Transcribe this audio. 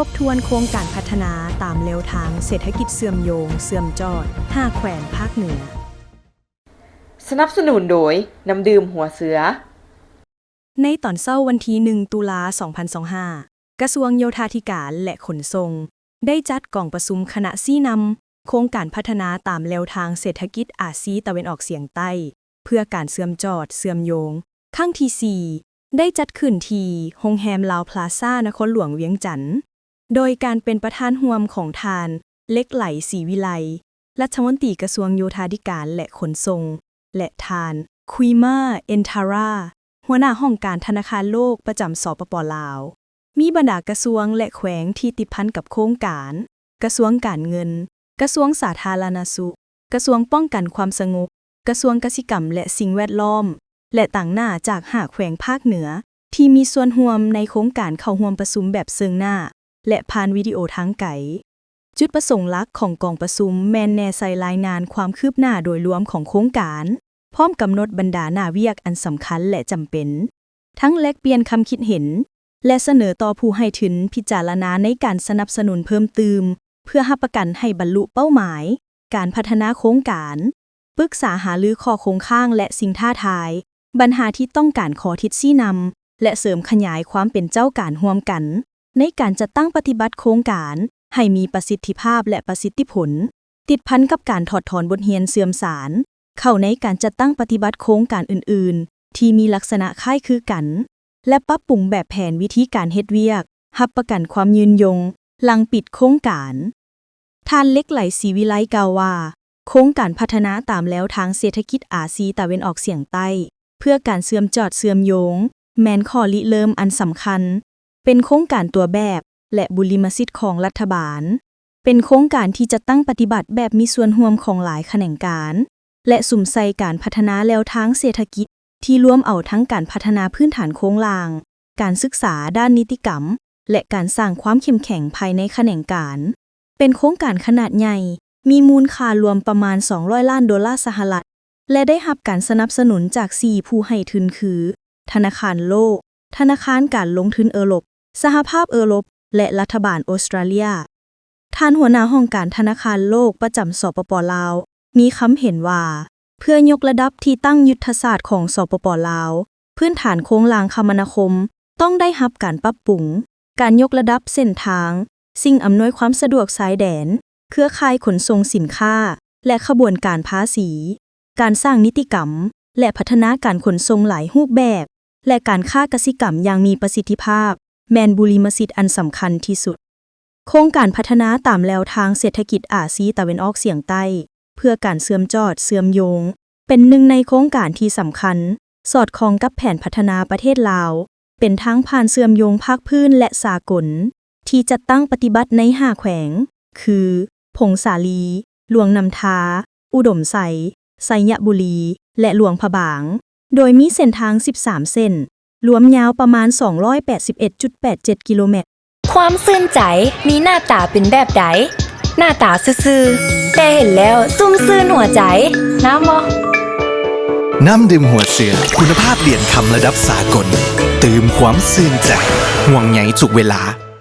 ทบทวนโครงการพัฒนาตามแนวทางเศรษฐกิจเสื่อมโยงเสื่อมจอด5 แขวงภาคเหนือสนับสนุนโดยน้ำดื่มหัวเสือในตอนเช้าวันที่1 ตุลา 2025กระทรวงโยธาธิการและขนส่งได้จัดกองประชุมคณะชี้นำโครงการพัฒนาตามแนวทางเศรษฐกิจอาซีตะวันออกเฉียงใต้เพื่อการเชื่อมจอดเชื่อมโยงครั้งที่ 4 ได้จัดขึ้นที่โรงแรมลาวพลาซ่านครหลวงเวียงจันทน์โดยการเป็นประธานร่วมของทานเล็กไหลศรีวิไลรัฐมนตรีกระทรวงโยธาธิการและขนส่งและทานคุยมาเอนทาราหัวหน้าห้องการธนาคารโลกประจำสปป.ลาวมีบรรดากระทรวงและแขวงที่ติดพันกับโครงการกระทรวงการเงินกระทรวงสาธารณสุขกระทรวงป้องกันความสงบกระทรวงกสิกรรมและสิ่งแวดล้อมและต่างหน้าจาก5 แขวงภาคเหนือที่มีส่วนร่วมในโครงการเข้าร่วมประชุมแบบเชิงหน้าและผ่านวิดีโอทางไกลจุดประสงค์หลักของกองประชุมแม่นแน่ใส่รายงานความคืบหน้าโดยรวมของโครงการพร้อมกำหนดบรรดาหน้าเวียกอันสำคัญและจำเป็นทั้งแลกเปลี่ยนคำคิดเห็นและเสนอต่อผู้ให้ถึงพิจารณาในการสนับสนุนเพิ่มเติมเพื่อรับประกันให้บรรลุเป้าหมายการพัฒนาโครงการปรึกษาหารือข้อคงข้างและสิ่งท้าทายปัญหาที่ต้องการขอทิศชี้นำและเสริมขยายความเป็นเจ้าการร่วมกันในการจัดตั้งปฏิบัติโครงการให้มีประสิทธิภาพและประสิทธิผลติดพันกับการถอดถอนบทเรียนเสื่อมสารเข้าในการจัดตั้งปฏิบัติโครงการอื่นๆที่มีลักษณะคล้ายคือกันและปรับปรุงแบบแผนวิธีการเฮ็ดเวียกรับประกันความยืนยงหลังปิดโครงการท่านเล็กไหลศรีวิไลกล่าวว่าโครงการพัฒนาตามแนวทางเศรษฐกิจอาซีตะวันออกเฉียงใต้เพื่อการเชื่อมจอดเชื่อมโยงแม่นข้อริเริ่มอันสำคัญเป็นโครงการตัวแบบและบุริมสิทธิ์ของรัฐบาลเป็นโครงการที่จะตั้งปฏิบัติแบบมีส่วนร่วมของหลายแขนงการและสุ่มใส่การพัฒนาแนวทางเศรษฐกิจที่รวมเอาทั้งการพัฒนาพื้นฐานโครงล่างการศึกษาด้านนิติกรรมและการสร้างความเข้มแข็งภายในแขนงการเป็นโครงการขนาดใหญ่มีมูลค่ารวมประมาณ$200 ล้านและได้รับการสนับสนุนจาก4ผู้ให้ทุนคือธนาคารโลกธนาคารการลงทุนยุโรปสหภาพยุโรปและรัฐบาลออสเตรเลียท่านหัวหน้าห้องการธนาคารโลกประจำสปป.ลาวมีคำเห็นว่าเพื่อยกระดับที่ตั้งยุทธศาสตร์ของสปป.ลาวพื้นฐานโครงล่างคมนาคมต้องได้รับการปรับปรุงการยกระดับเส้นทางสิ่งอำนวยความสะดวกชายแดนเครือข่ายขนส่งสินค้าและขบวนการภาษีการสร้างนิติกรรมและพัฒนาการขนส่งหลายรูปแบบและการค้ากสิกรรมอย่างมีประสิทธิภาพแม่นบุริมสิทธิ์อันสำคัญที่สุดโครงการพัฒนาตามแนวทางเศรษฐกิจอาซีตะวันออกเฉียงใต้เพื่อการเชื่อมจอดเชื่อมโยงเป็นหนึ่งในโครงการที่สำคัญสอดคล้องกับแผนพัฒนาประเทศลาวเป็นทางผ่านเชื่อมโยงภาคพื้นและสากลที่จัดตั้งปฏิบัติใน5 แขวงคือพงสาลีหลวงนำทาอุดมไสไสยบุรีและหลวงพะบางโดยมีเส้นทาง13 เส้นรวมยาวประมาณ 281.87 กิโลเมตรความซื่นใจมีหน้าตาเป็นแบบใดหน้าตาซื่อๆแต่เห็นแล้วซุ่มซื่นหัวใจน้ำบ่ น้ำดื่มหัวเสือคุณภาพเหรียญคำระดับสากลตื่มความซื่นใจห่วงใยทุกเวลา